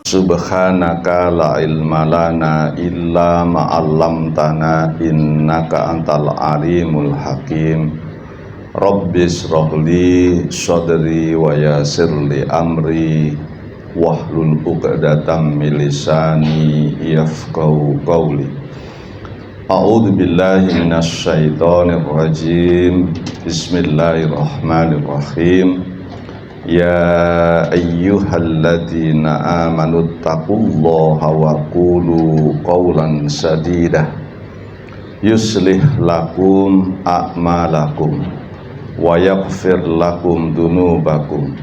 Subhanaka la ilma lana illa ma 'allamtana innaka antal alimul hakim. Rabbis rohli sadri wa yassirli amri wahlul 'uqdatam min lisani yafqahu qawli. A'udzu billahi minasy syaithanir rajim. Bismillahirrahmanirrahim. Ya ayyuhalladzina amanu taqullaha wa qulu qawlan sadida yuslih lakum a'malakum wa yaghfir lakum dunubakum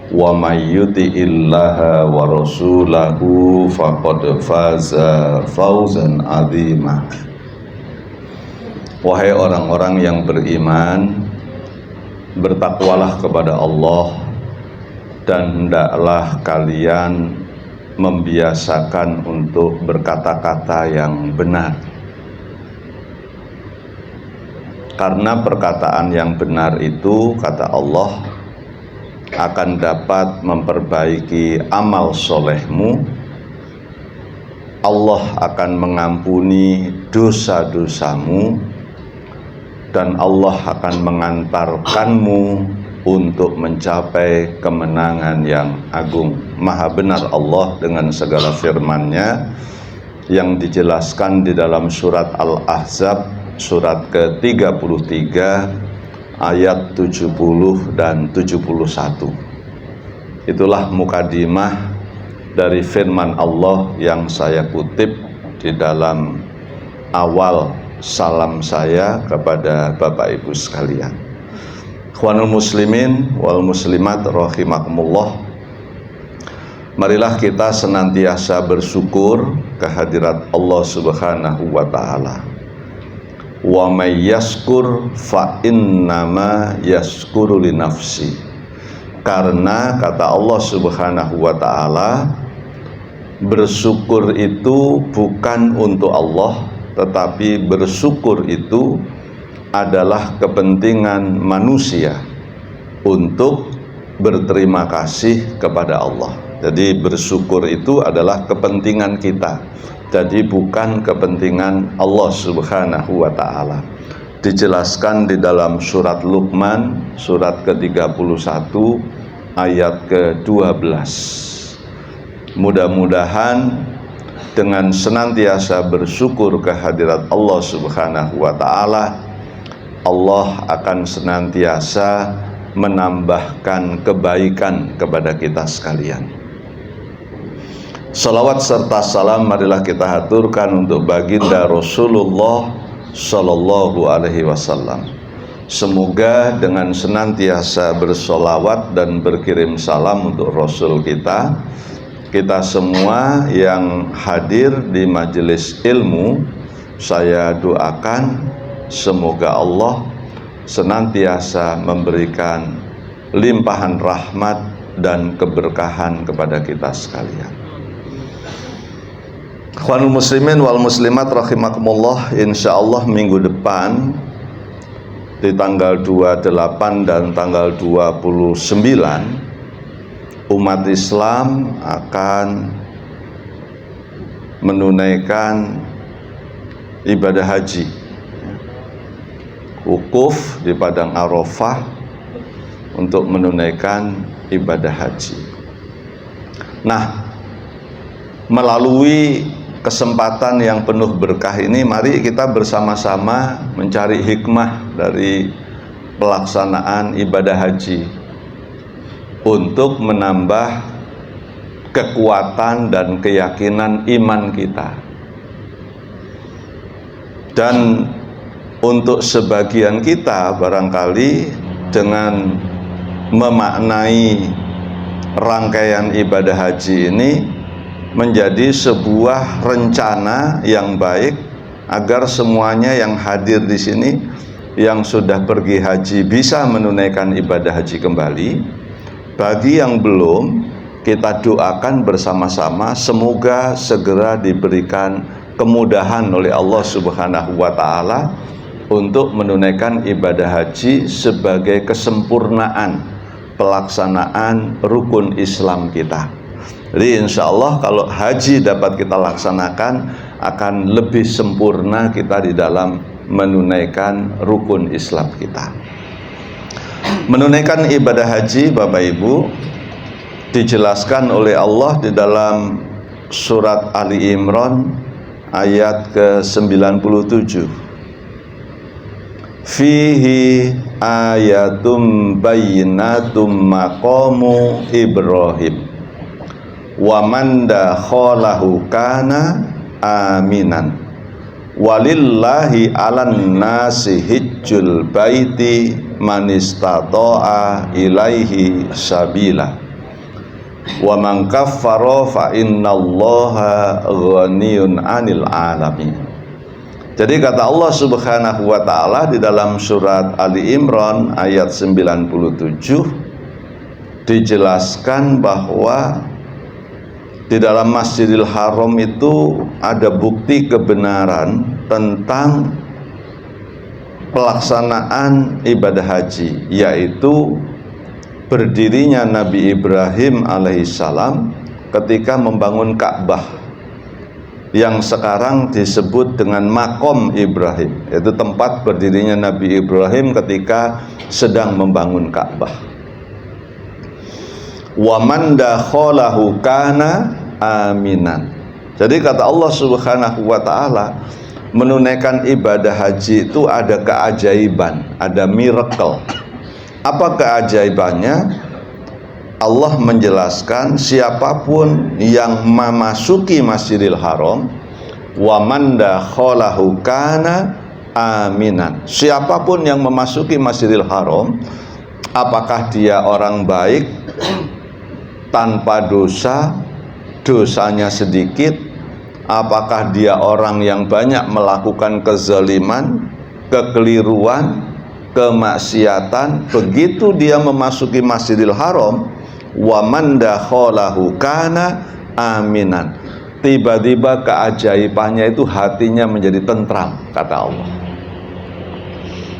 wa may yuti'illaha wa rasulahu faqad faza fawzan 'azima. Wahai orang-orang yang beriman, bertakwalah kepada Allah dan hendaklah kalian membiasakan untuk berkata-kata yang benar. Karena perkataan yang benar itu, kata Allah, akan dapat memperbaiki amal solehmu. Allah akan mengampuni dosa-dosamu, dan Allah akan mengantarkanmu untuk mencapai kemenangan yang agung. Maha benar Allah dengan segala firman-Nya yang dijelaskan di dalam surat Al-Ahzab surat ke-33 ayat 70 dan 71. Itulah mukadimah dari firman Allah yang saya kutip di dalam awal salam saya kepada Bapak Ibu sekalian. Ikhwanul muslimin wal muslimat rahimakumullah. Marilah kita senantiasa bersyukur kehadirat Allah Subhanahu wa taala. Wa may yaskur fa innama yaskuru li nafsi. Karena kata Allah Subhanahu wa taala, bersyukur itu bukan untuk Allah, tetapi bersyukur itu adalah kepentingan manusia untuk berterima kasih kepada Allah. Jadi bersyukur itu adalah kepentingan kita, jadi bukan kepentingan Allah Subhanahu wa ta'ala. Dijelaskan di dalam surat Luqman surat ke-31 ayat ke-12. Mudah-mudahan dengan senantiasa bersyukur kehadirat Allah Subhanahu wa ta'ala, Allah akan senantiasa menambahkan kebaikan kepada kita sekalian. Salawat serta salam marilah kita haturkan untuk baginda Rasulullah Sallallahu Alaihi Wasallam. Semoga dengan senantiasa bersolawat dan berkirim salam untuk Rasul kita, kita semua yang hadir di majelis ilmu, saya doakan semoga Allah senantiasa memberikan limpahan rahmat dan keberkahan kepada kita sekalian. Ikhwanul muslimin wal muslimat rahimakumullah, insyaallah minggu depan di tanggal 28 dan tanggal 29 umat Islam akan menunaikan ibadah haji, wukuf di Padang Arafah untuk menunaikan ibadah haji. Nah, melalui kesempatan yang penuh berkah ini, mari kita bersama-sama mencari hikmah dari pelaksanaan ibadah haji untuk menambah kekuatan dan keyakinan iman kita. Dan untuk sebagian kita barangkali dengan memaknai rangkaian ibadah haji ini menjadi sebuah rencana yang baik agar semuanya yang hadir di sini yang sudah pergi haji bisa menunaikan ibadah haji kembali. Bagi yang belum, kita doakan bersama-sama semoga segera diberikan kemudahan oleh Allah Subhanahu wa ta'ala untuk menunaikan ibadah haji sebagai kesempurnaan pelaksanaan rukun Islam kita. Jadi insya Allah kalau haji dapat kita laksanakan, akan lebih sempurna kita di dalam menunaikan rukun Islam kita. Menunaikan ibadah haji, Bapak Ibu, dijelaskan oleh Allah di dalam surat Ali Imran ayat ke-97. Fihi ayatum bayyinatum maqamu Ibrahim wa man dakhalahu kana aminan walillahi 'alan nasi hijjul baiti man istata'a ilaihi sabila wa man kaffara fa innallaha ghaniyun 'anil 'alamin. Jadi kata Allah Subhanahu wa taala di dalam surat Ali Imran ayat 97 dijelaskan bahwa di dalam Masjidil Haram itu ada bukti kebenaran tentang pelaksanaan ibadah haji, yaitu berdirinya Nabi Ibrahim alaihissalam ketika membangun Ka'bah yang sekarang disebut dengan Maqam Ibrahim, yaitu tempat berdirinya Nabi Ibrahim ketika sedang membangun Ka'bah. Wa man dakhalahu kana aminan. Jadi kata Allah Subhanahu wa taala, menunaikan ibadah haji itu ada keajaiban, ada miracle. Apa keajaibannya? Allah menjelaskan siapapun yang memasuki Masjidil Haram, wa man dakhalahu kana aminan. Siapapun yang memasuki Masjidil Haram, apakah dia orang baik tanpa dosa, dosanya sedikit, apakah dia orang yang banyak melakukan kezaliman, kekeliruan, kemaksiatan, begitu dia memasuki Masjidil Haram, wa man dakhalahu kana aminan, tiba-tiba keajaibannya itu hatinya menjadi tentram, kata Allah.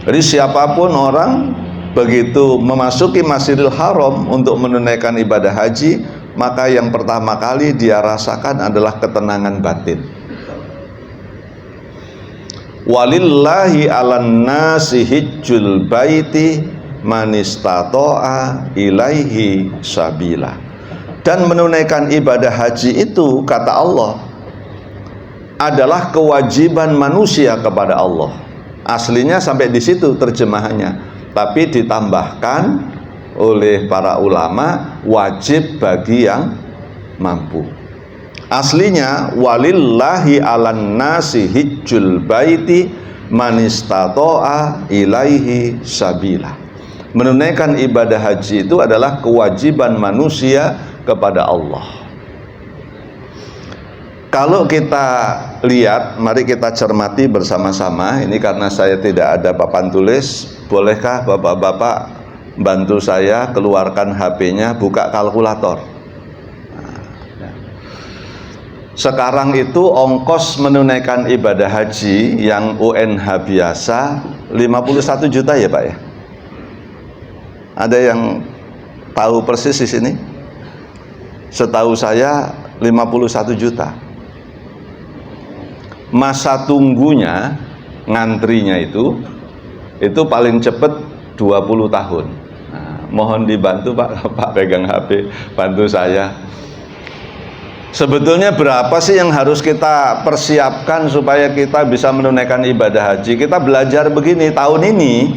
Jadi siapapun orang begitu memasuki Masjidil Haram untuk menunaikan ibadah haji, maka yang pertama kali dia rasakan adalah ketenangan batin. Walillahi 'alan nasi hijjul baiti man istata'a ilaihi sabila. Dan menunaikan ibadah haji itu, kata Allah, adalah kewajiban manusia kepada Allah. Aslinya sampai di situ terjemahannya, tapi ditambahkan oleh para ulama, wajib bagi yang mampu. Aslinya walillahi 'alan nasi hijjul baiti man istata'a ilaihi sabila. Menunaikan ibadah haji itu adalah kewajiban manusia kepada Allah. Kalau kita lihat, mari kita cermati bersama-sama. Ini karena saya tidak ada papan tulis, bolehkah bapak-bapak bantu saya keluarkan HP-nya, buka kalkulator. Sekarang itu ongkos menunaikan ibadah haji yang UNH biasa 51 juta ya Pak ya? Ada yang tahu persis di sini? Setahu saya 51 juta. Masa tunggunya, ngantrinya itu paling cepat 20 tahun. Nah, mohon dibantu Pak pegang HP, bantu saya. Sebetulnya berapa sih yang harus kita persiapkan supaya kita bisa menunaikan ibadah haji? Kita belajar begini, tahun ini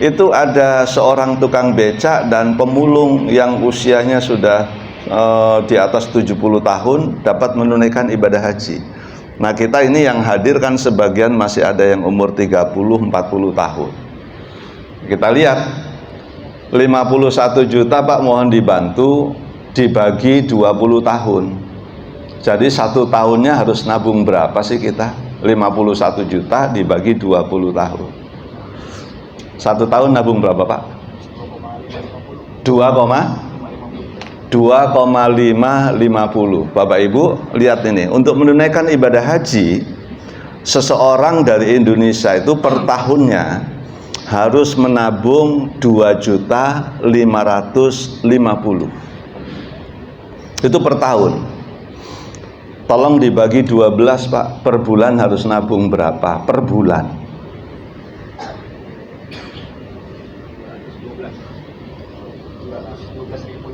itu ada seorang tukang becak dan pemulung yang usianya sudah di atas 70 tahun dapat menunaikan ibadah haji. Nah, kita ini yang hadir kan sebagian masih ada yang umur 30-40 tahun. Kita lihat 51 juta Pak, mohon dibantu dibagi 20 tahun. Jadi 1 tahunnya harus nabung berapa sih kita? 51 juta dibagi 20 tahun. 1 tahun nabung berapa Pak? 2,550. Bapak Ibu lihat ini, untuk menunaikan ibadah haji, seseorang dari Indonesia itu per tahunnya harus menabung 2.550.000. Itu per tahun. Tolong dibagi 12 Pak, per bulan harus nabung berapa? Per bulan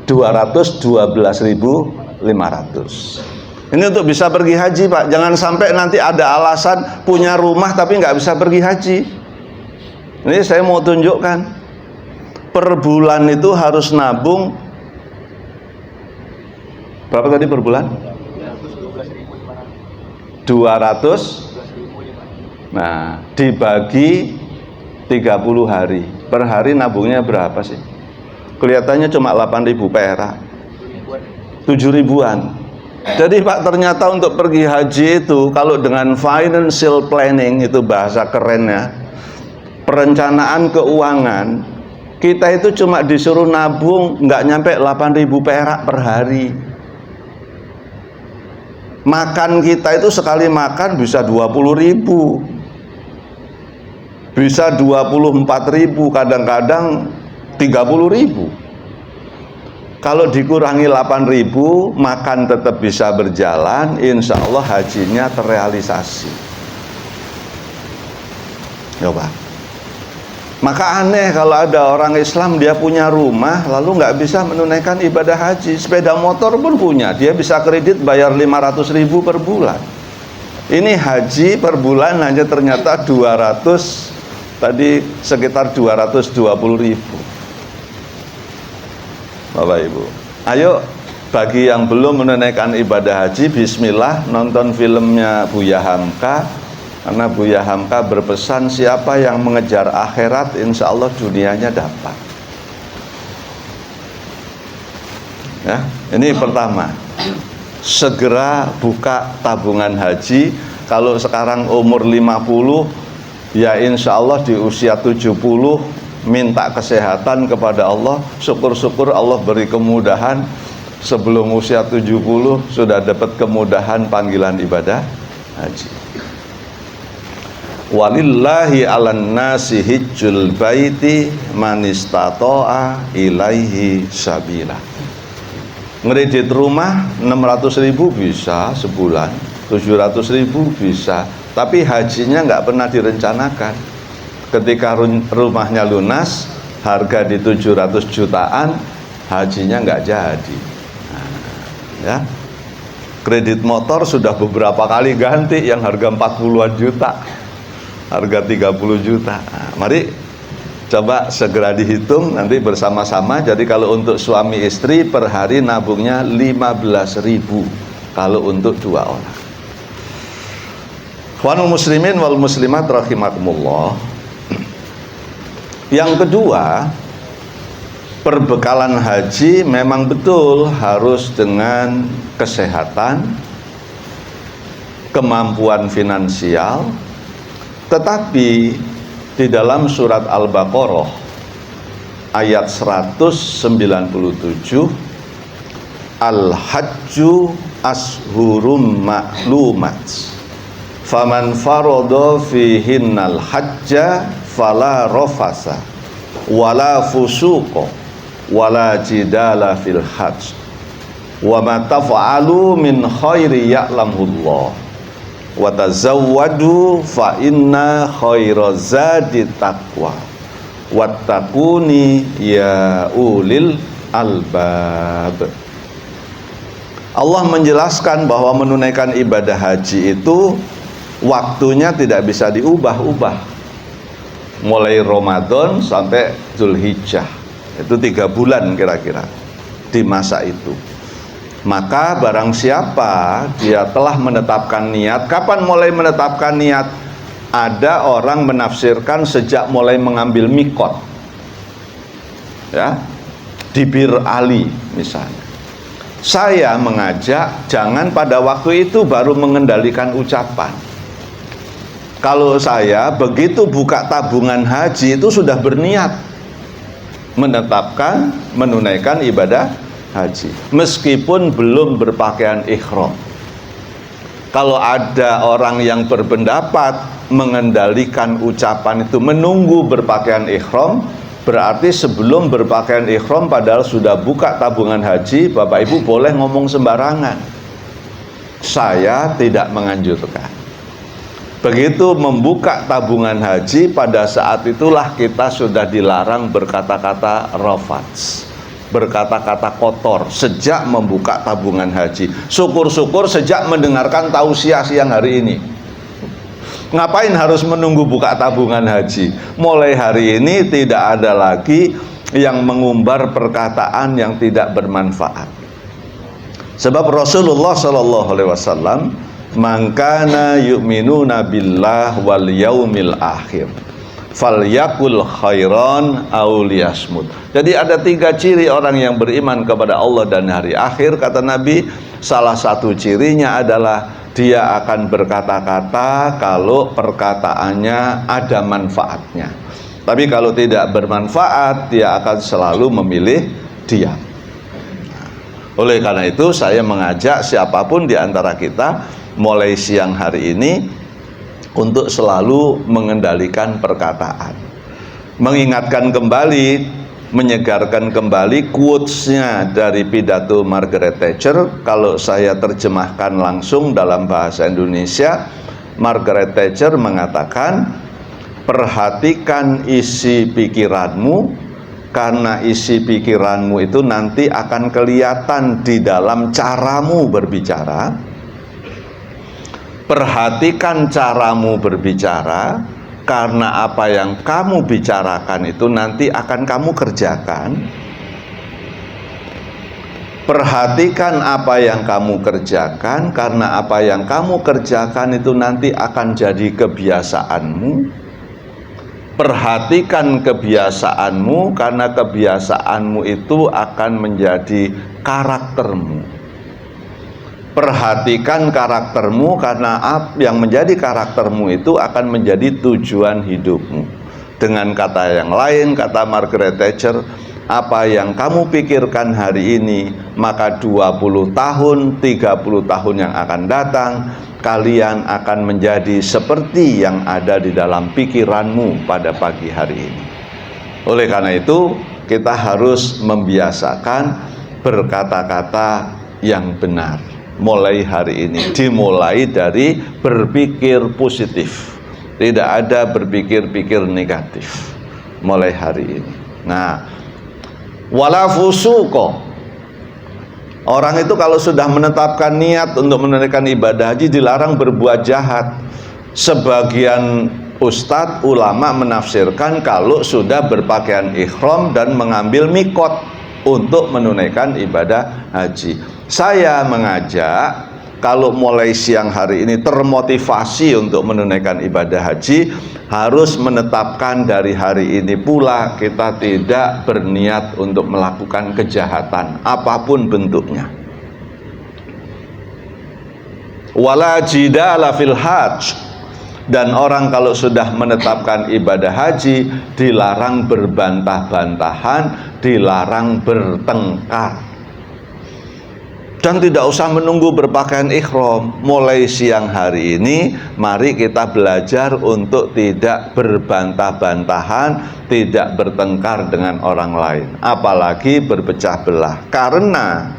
212.500. Ini untuk bisa pergi haji Pak. Jangan sampai nanti ada alasan punya rumah tapi nggak bisa pergi haji. Ini saya mau tunjukkan, per bulan itu harus nabung berapa tadi per bulan? 200. Nah, dibagi 30 hari. Per hari nabungnya berapa sih? Kelihatannya cuma 8.000 perak. 7.000-an. Jadi Pak, ternyata untuk pergi haji itu kalau dengan financial planning, itu bahasa kerennya, perencanaan keuangan, kita itu cuma disuruh nabung nggak nyampe 8.000 perak per hari. Makan kita itu sekali makan bisa 20.000, bisa 24.000, kadang-kadang 30.000. Kalau dikurangi 8.000, makan tetap bisa berjalan, insya Allah hajinya terrealisasi. Coba. Maka aneh kalau ada orang Islam dia punya rumah lalu nggak bisa menunaikan ibadah haji. Sepeda motor pun punya, dia bisa kredit bayar 500.000 per bulan. Ini haji per bulan hanya ternyata 200, tadi sekitar 220.000. Bapak Ibu, ayo bagi yang belum menunaikan ibadah haji, bismillah nonton filmnya Buya Hamka. Karena Buya Hamka berpesan siapa yang mengejar akhirat, insya Allah dunianya dapat. Ya, ini pertama. Segera buka tabungan haji. Kalau sekarang umur 50, ya insya Allah di usia 70 minta kesehatan kepada Allah. Syukur-syukur Allah beri kemudahan. Sebelum usia 70 sudah dapat kemudahan panggilan ibadah haji. Walillahi 'alan nasi hijjul baiti man istata'a ilaihi sabila. Ngredit rumah 600.000 bisa sebulan, 700.000 bisa, tapi hajinya nggak pernah direncanakan. Ketika rumahnya lunas, harga di 700 jutaan, hajinya nggak jadi. Nah, ya. Kredit motor sudah beberapa kali ganti yang harga 40-an juta. Harga 30 juta. Nah, mari coba segera dihitung nanti bersama-sama. Jadi kalau untuk suami istri per hari nabungnya 15.000 kalau untuk 2 orang. Ikhwanul muslimin wal muslimat rahimakumullah. Yang kedua, perbekalan haji memang betul harus dengan kesehatan, kemampuan finansial. Tetapi di dalam surat Al-Baqarah ayat 197, Al-Hajju ashhurum ma'lumat, faman farada fihinnal hajja fala rafasa wala fusuqa wala jidala fil hajj wa ma taf'alu min khairi ya'lamullah wa tazawwadu fa inna khairazadi taqwa wattaquni ya ulil albab. Allah menjelaskan bahwa menunaikan ibadah haji itu waktunya tidak bisa diubah-ubah, mulai Ramadan sampai Zulhijjah, itu 3 bulan kira-kira di masa itu. Maka barang siapa dia telah menetapkan niat, kapan mulai menetapkan niat? Ada orang menafsirkan sejak mulai mengambil mikot, ya, di Bir Ali misalnya. Saya mengajak jangan pada waktu itu baru mengendalikan ucapan. Kalau saya begitu buka tabungan haji itu sudah berniat menetapkan menunaikan ibadah haji, meskipun belum berpakaian ihram. Kalau ada orang yang berpendapat mengendalikan ucapan itu menunggu berpakaian ihram, Berarti sebelum berpakaian ihram padahal sudah buka tabungan haji, Bapak Ibu boleh ngomong sembarangan. Saya tidak menganjurkan. Begitu membuka tabungan haji, pada saat itulah kita sudah dilarang berkata-kata rafats, berkata-kata kotor sejak membuka tabungan haji. Syukur-syukur sejak mendengarkan tausiah siang hari ini. Ngapain harus menunggu buka tabungan haji? Mulai hari ini tidak ada lagi yang mengumbar perkataan yang tidak bermanfaat. Sebab Rasulullah Shallallahu Alaihi Wasallam, "Man kana yu'minuna billah wal yaumil akhir, falyakul khairan aw liyasmut." Jadi ada 3 ciri orang yang beriman kepada Allah dan hari akhir, kata Nabi. Salah satu cirinya adalah dia akan berkata-kata kalau perkataannya ada manfaatnya. Tapi kalau tidak bermanfaat, dia akan selalu memilih diam. Oleh karena itu saya mengajak siapapun di antara kita mulai siang hari ini untuk selalu mengendalikan perkataan. Mengingatkan kembali, menyegarkan kembali quotes-nya dari pidato Margaret Thatcher. Kalau saya terjemahkan langsung dalam bahasa Indonesia, Margaret Thatcher mengatakan, perhatikan isi pikiranmu, karena isi pikiranmu itu nanti akan kelihatan di dalam caramu berbicara. Perhatikan caramu berbicara, karena apa yang kamu bicarakan itu nanti akan kamu kerjakan. Perhatikan apa yang kamu kerjakan, karena apa yang kamu kerjakan itu nanti akan jadi kebiasaanmu. Perhatikan kebiasaanmu, karena kebiasaanmu itu akan menjadi karaktermu. Perhatikan karaktermu, karena yang menjadi karaktermu itu akan menjadi tujuan hidupmu. Dengan kata yang lain, kata Margaret Thatcher, apa yang kamu pikirkan hari ini, maka 20 tahun, 30 tahun yang akan datang, kalian akan menjadi seperti yang ada di dalam pikiranmu pada pagi hari ini. Oleh karena itu, kita harus membiasakan berkata-kata yang benar. Mulai hari ini, dimulai dari berpikir positif, tidak ada berpikir-pikir negatif mulai hari ini. Nah, wala fusuqa, orang itu kalau sudah menetapkan niat untuk menunaikan ibadah haji dilarang berbuat jahat. Sebagian ustadz ulama menafsirkan kalau sudah berpakaian ihram dan mengambil mikot untuk menunaikan ibadah haji. Saya mengajak, kalau mulai siang hari ini termotivasi untuk menunaikan ibadah haji, harus menetapkan dari hari ini pula kita tidak berniat untuk melakukan kejahatan apapun bentuknya. Wala jidala fil hajj, dan orang kalau sudah menetapkan ibadah haji dilarang berbantah-bantahan, dilarang bertengkar. Dan tidak usah menunggu berpakaian ihram. Mulai siang hari ini, mari kita belajar untuk tidak berbantah-bantahan, tidak bertengkar dengan orang lain, apalagi berpecah belah. Karena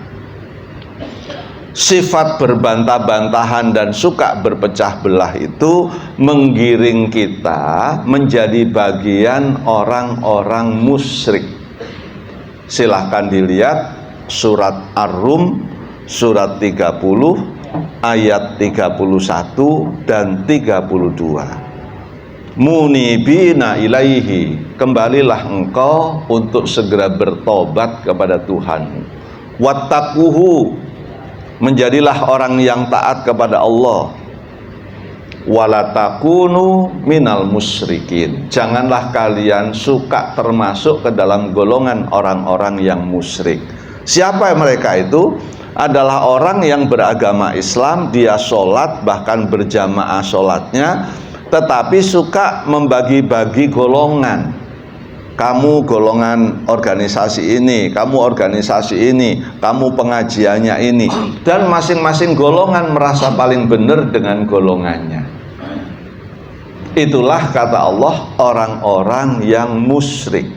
sifat berbantah-bantahan dan suka berpecah belah itu menggiring kita menjadi bagian orang-orang musyrik. Silahkan dilihat surat Ar-Rum surat 30 ayat 31 dan 32. Munibina ilaihi, kembalilah engkau untuk segera bertobat kepada Tuhanmu. Wattaquhu, menjadilah orang yang taat kepada Allah. Wala takunu minal musyrikin, janganlah kalian suka termasuk ke dalam golongan orang-orang yang musyrik. Siapa mereka itu? Adalah orang yang beragama Islam, dia sholat, bahkan berjamaah sholatnya, tetapi suka membagi-bagi golongan. Kamu golongan organisasi ini, kamu organisasi ini, kamu pengajiannya ini, dan masing-masing golongan merasa paling benar dengan golongannya. Itulah kata Allah orang-orang yang musyrik.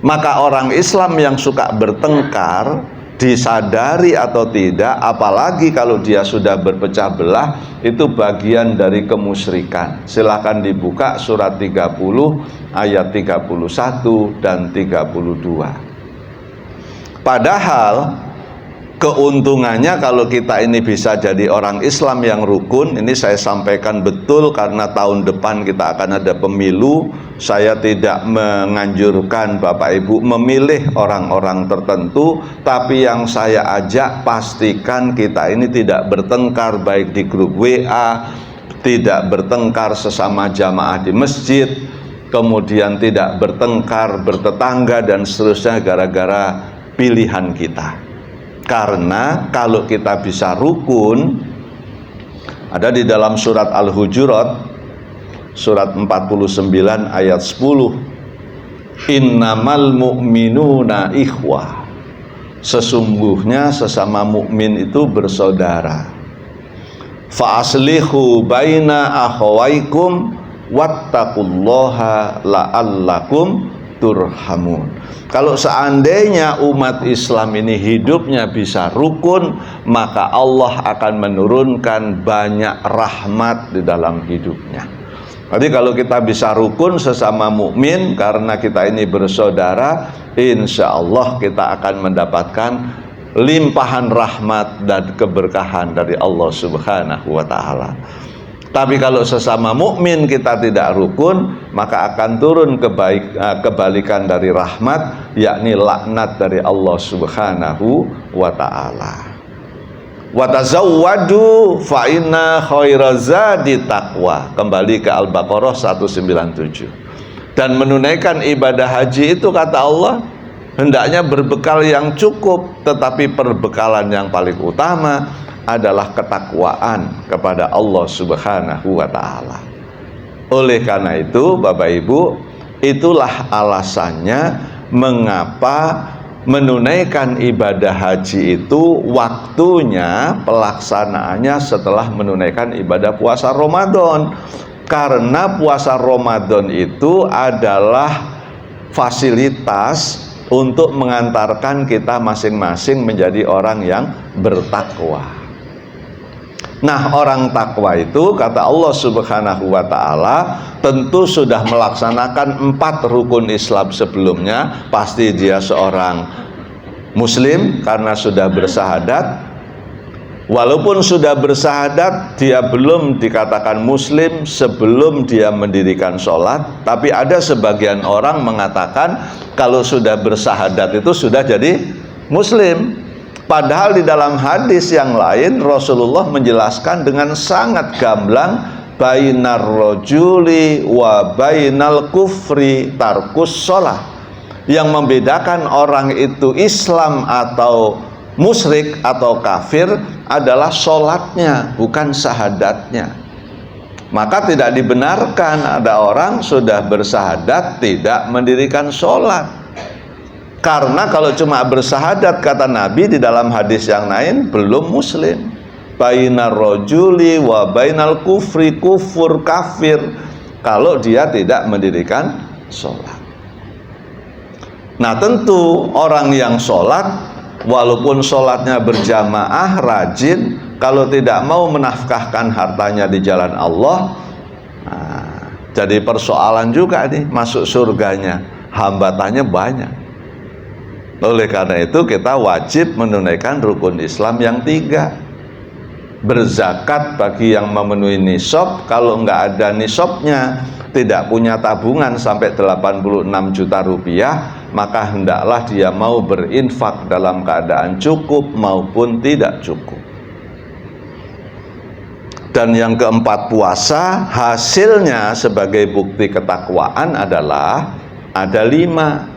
Maka orang Islam yang suka bertengkar, disadari atau tidak, apalagi kalau dia sudah berpecah belah, itu bagian dari kemusyrikan. Silahkan dibuka surat 30 ayat 31 dan 32. Padahal keuntungannya kalau kita ini bisa jadi orang Islam yang rukun, ini saya sampaikan betul karena tahun depan kita akan ada pemilu. Saya tidak menganjurkan Bapak Ibu memilih orang-orang tertentu, tapi yang saya ajak, pastikan kita ini tidak bertengkar baik di grup WA, tidak bertengkar sesama jamaah di masjid, kemudian tidak bertengkar bertetangga dan seterusnya gara-gara pilihan kita. Karena kalau kita bisa rukun, ada di dalam surat Al-Hujurat surat 49 ayat 10, innamal mu'minuna ikhwah, sesungguhnya sesama mukmin itu bersaudara. Fa aslihu baina akhawaikum wattaqullaha la'allakum turhamun. Kalau seandainya umat Islam ini hidupnya bisa rukun, maka Allah akan menurunkan banyak rahmat di dalam hidupnya. Jadi kalau kita bisa rukun sesama mukmin karena kita ini bersaudara, insya Allah kita akan mendapatkan limpahan rahmat dan keberkahan dari Allah Subhanahu wa Ta'ala. Tapi kalau sesama mukmin kita tidak rukun, maka akan turun kebalikan dari rahmat, yakni laknat dari Allah Subhanahu wa Ta'ala. Wa tazawwadu fa inna khairaz zadi taqwa. Kembali ke Al-Baqarah 197. Dan menunaikan ibadah haji itu, kata Allah, hendaknya berbekal yang cukup, tetapi perbekalan yang paling utama adalah ketakwaan kepada Allah Subhanahu wa Ta'ala. Oleh karena itu, Bapak Ibu, itulah alasannya mengapa menunaikan ibadah haji itu waktunya pelaksanaannya setelah menunaikan ibadah puasa Ramadan. Karena puasa Ramadan itu adalah fasilitas untuk mengantarkan kita masing-masing menjadi orang yang bertakwa. Nah, orang takwa itu, kata Allah Subhanahu wa Ta'ala, tentu sudah melaksanakan 4 rukun Islam sebelumnya. Pasti dia seorang muslim karena sudah bersahadat. Walaupun sudah bersahadat, dia belum dikatakan muslim sebelum dia mendirikan sholat. Tapi ada sebagian orang mengatakan kalau sudah bersahadat itu sudah jadi muslim. Padahal di dalam hadis yang lain Rasulullah menjelaskan dengan sangat gamblang, bainar rajuli wa bainal kufri tarkus sholah. Yang membedakan orang itu Islam atau musyrik atau kafir adalah sholatnya, bukan syahadatnya. Maka tidak dibenarkan ada orang sudah bersahadat tidak mendirikan sholat. Karena kalau cuma bersahadat, kata Nabi di dalam hadis yang lain, belum muslim. Bainar rajuli wa bainal kufri, kufur kafir, kalau dia tidak mendirikan sholat. Nah, tentu orang yang sholat, walaupun sholatnya berjamaah, rajin, kalau tidak mau menafkahkan hartanya di jalan Allah, nah, jadi persoalan juga nih masuk surganya, hambatannya banyak. Oleh karena itu kita wajib menunaikan rukun Islam yang 3. Berzakat bagi yang memenuhi nisab. Kalau nggak ada nisabnya, tidak punya tabungan sampai 86 juta rupiah, maka hendaklah dia mau berinfak dalam keadaan cukup maupun tidak cukup. Dan yang keempat, puasa, hasilnya sebagai bukti ketakwaan adalah ada 5.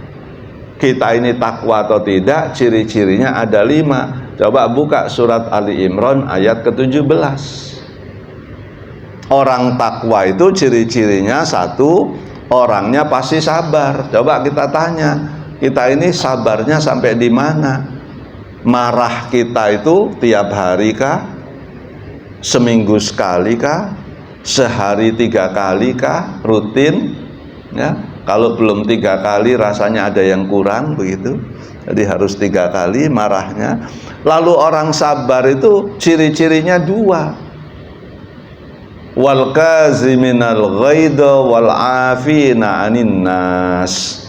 Kita ini takwa atau tidak, ciri-cirinya ada 5. Coba buka surat Ali Imran ayat ke-17. Orang takwa itu ciri-cirinya 1, orangnya pasti sabar. Coba kita tanya, kita ini sabarnya sampai di mana? Marah kita itu tiap hari kah? Seminggu sekali kah? Sehari 3 kali kah? Rutin? Ya. Kalau belum 3 kali rasanya ada yang kurang begitu. Jadi harus 3 kali marahnya. Lalu orang sabar itu ciri-cirinya 2. Wal kaziminal ghaidha wal afina 'anin nas.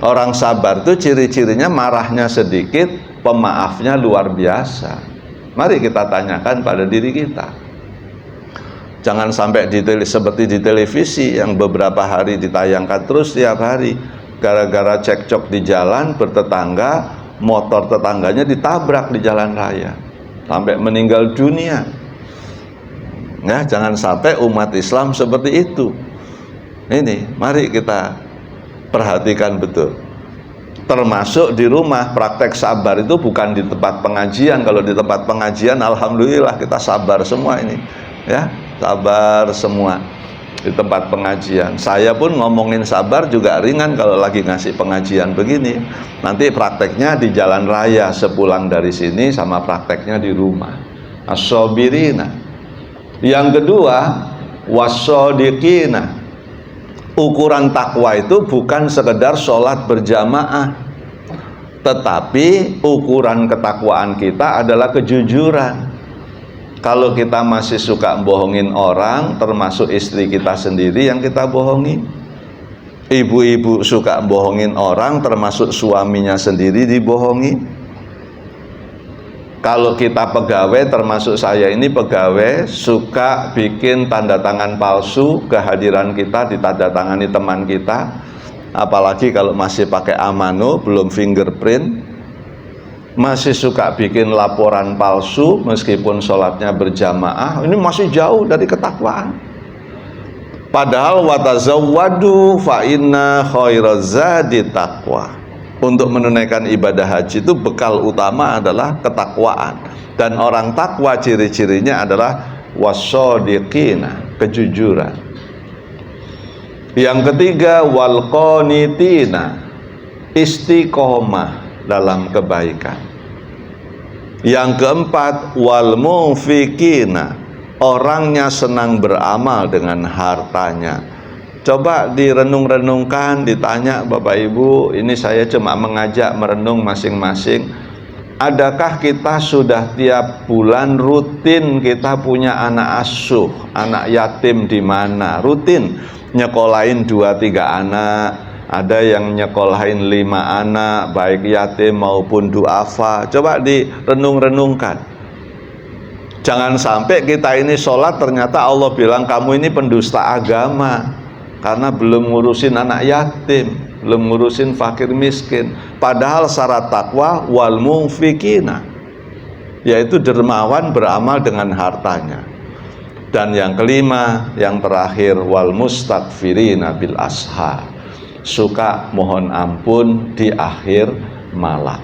Orang sabar itu ciri-cirinya marahnya sedikit, pemaafnya luar biasa. Mari kita tanyakan pada diri kita. Jangan sampai seperti di televisi yang beberapa hari ditayangkan terus tiap hari. Gara-gara cekcok di jalan bertetangga, motor tetangganya ditabrak di jalan raya sampai meninggal dunia. Nah, jangan sampai umat Islam seperti itu. Ini, mari kita perhatikan betul. Termasuk di rumah, praktek sabar itu bukan di tempat pengajian. Kalau di tempat pengajian, alhamdulillah kita sabar semua ini, ya, sabar semua di tempat pengajian. Saya pun ngomongin sabar juga ringan kalau lagi ngasih pengajian begini. Nanti prakteknya di jalan raya sepulang dari sini, sama prakteknya di rumah. As-sabirina. Yang kedua, was-shadiqina. Ukuran takwa itu bukan sekedar sholat berjamaah, tetapi ukuran ketakwaan kita adalah kejujuran. Kalau kita masih suka bohongin orang, termasuk istri kita sendiri yang kita bohongi. Ibu-ibu suka bohongin orang, termasuk suaminya sendiri dibohongi. Kalau kita pegawai, termasuk saya ini pegawai, suka bikin tanda tangan palsu, kehadiran kita ditandatangani teman kita. Apalagi kalau masih pakai amano, belum fingerprint. Masih suka bikin laporan palsu meskipun sholatnya berjamaah. Ini masih jauh dari ketakwaan. Padahal watazawwadu fa inna khairaz zadi taqwa. Untuk menunaikan ibadah haji itu bekal utama adalah ketakwaan. Dan orang takwa ciri-cirinya adalah wassadiqina, kejujuran. Yang ketiga wal qanitina, istiqomah dalam kebaikan. Yang keempat wal munfikina, orangnya senang beramal dengan hartanya. Coba direnung-renungkan, ditanya Bapak Ibu, ini saya cuma mengajak merenung masing-masing. Adakah kita sudah tiap bulan rutin kita punya anak asuh, anak yatim di mana? Rutin nyekolahin 2-3 anak, ada yang nyekolahin 5 anak, baik yatim maupun duafa. Coba direnung-renungkan. Jangan sampai kita ini sholat ternyata Allah bilang kamu ini pendusta agama karena belum ngurusin anak yatim, belum ngurusin fakir miskin. Padahal syarat takwa wal munfikina, yaitu dermawan beramal dengan hartanya. Dan yang kelima, yang terakhir wal mustaghfirina bil ashar, suka mohon ampun di akhir malam.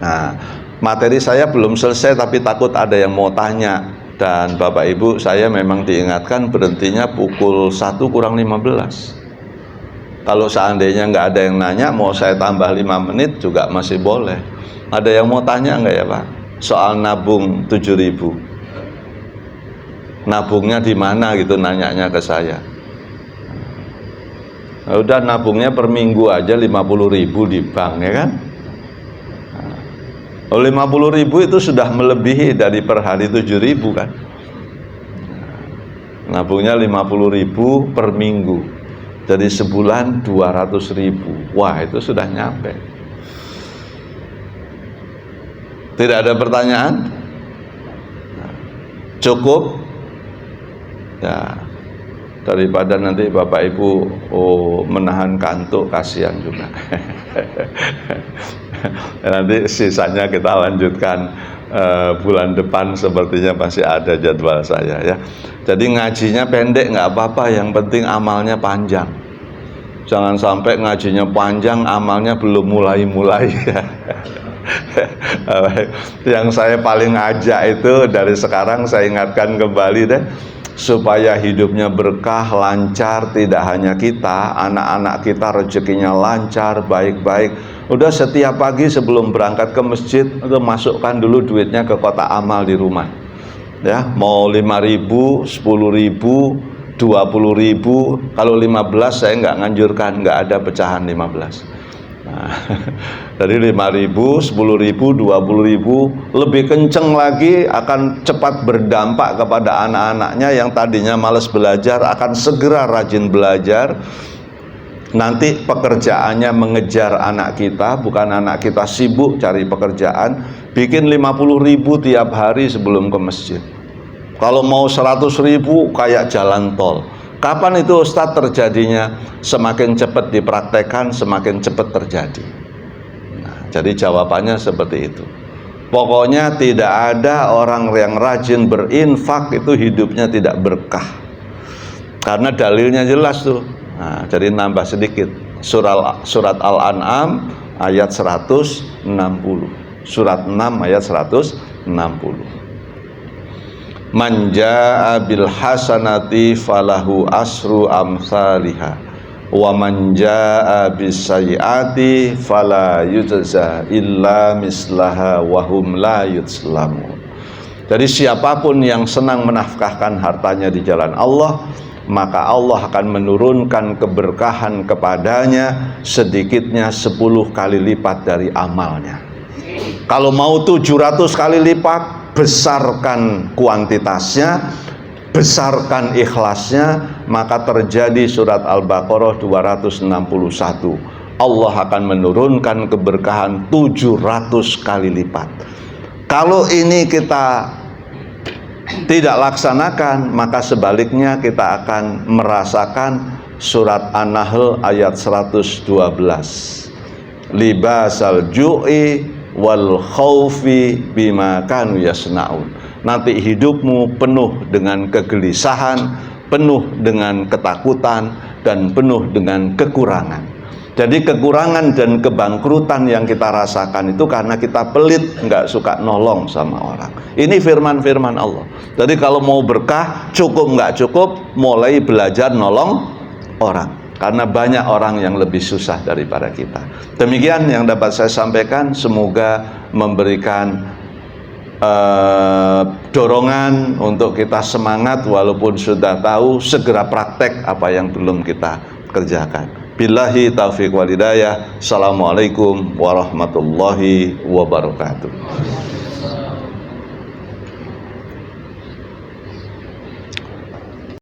Nah, materi saya belum selesai tapi takut ada yang mau tanya. Dan Bapak Ibu, saya memang diingatkan berhentinya pukul 1 kurang 15. Kalau seandainya nggak ada yang nanya, mau saya tambah 5 menit juga masih boleh. Ada yang mau tanya nggak ya Pak? Soal nabung 7.000. Nabungnya di mana gitu, nanyanya ke saya. Nah, udah nabungnya per minggu aja 50.000 di bank, ya kan? 50.000 itu sudah melebihi dari per hari 7.000 kan. Nabungnya 50.000 per minggu, jadi sebulan 200.000. Wah, itu sudah nyampe. Tidak ada pertanyaan? Cukup? Ya, daripada nanti Bapak Ibu menahan kantuk, kasihan juga. Nanti sisanya kita lanjutkan bulan depan, sepertinya masih ada jadwal saya ya. Jadi ngajinya pendek nggak apa-apa, yang penting amalnya panjang. Jangan sampai ngajinya panjang, amalnya belum mulai-mulai ya. Yang saya paling ajak itu dari sekarang saya ingatkan kembali deh, supaya hidupnya berkah, lancar. Tidak hanya kita, anak-anak kita rezekinya lancar, baik-baik. Udah setiap pagi sebelum berangkat ke masjid, udah masukkan dulu duitnya ke kotak amal di rumah. Ya, mau 5.000, 10.000, 20.000, kalau 15 saya nggak nganjurkan, nggak ada pecahan 15. Nah, dari 5.000, 10.000, 20.000, lebih kenceng lagi akan cepat berdampak kepada anak-anaknya yang tadinya malas belajar, akan segera rajin belajar. Nanti pekerjaannya mengejar anak kita, bukan anak kita sibuk cari pekerjaan, bikin 50.000 tiap hari sebelum ke masjid. Kalau mau 100.000 kayak jalan tol. Kapan itu Ustadz terjadinya? Semakin cepat dipraktekkan, semakin cepat terjadi. Nah, jadi jawabannya seperti itu. Pokoknya tidak ada orang yang rajin berinfak itu hidupnya tidak berkah. Karena dalilnya jelas tuh. Nah, jadi nambah sedikit. Surat Al-An'am ayat 160. Surat 6 ayat 160. Man jaa bil hasanati falahu asru amsalihha wa man jaa bis sayyiati fala yujza illa mislaha wa hum la yuzlamun. Jadi siapapun yang senang menafkahkan hartanya di jalan Allah, maka Allah akan menurunkan keberkahan kepadanya sedikitnya 10 kali lipat dari amalnya. Kalau mau 700 kali lipat, besarkan kuantitasnya, besarkan ikhlasnya, maka terjadi surat Al-Baqarah 261. Allah akan menurunkan keberkahan 700 kali lipat. Kalau ini kita tidak laksanakan, maka sebaliknya kita akan merasakan surat An-Nahl ayat 112. Libasal ju'i wal khaufi bima kanu yasnaun. Nanti hidupmu penuh dengan kegelisahan, penuh dengan ketakutan, dan penuh dengan kekurangan. Jadi kekurangan dan kebangkrutan yang kita rasakan itu karena kita pelit, nggak suka nolong sama orang. Ini firman-firman Allah. Jadi kalau mau berkah, cukup nggak cukup, mulai belajar nolong orang. Karena banyak orang yang lebih susah daripada kita. Demikian yang dapat saya sampaikan. Semoga memberikan dorongan untuk kita semangat, walaupun sudah tahu, segera praktek apa yang belum kita kerjakan. Billahi taufiq wal hidayah. Assalamualaikum warahmatullahi wabarakatuh.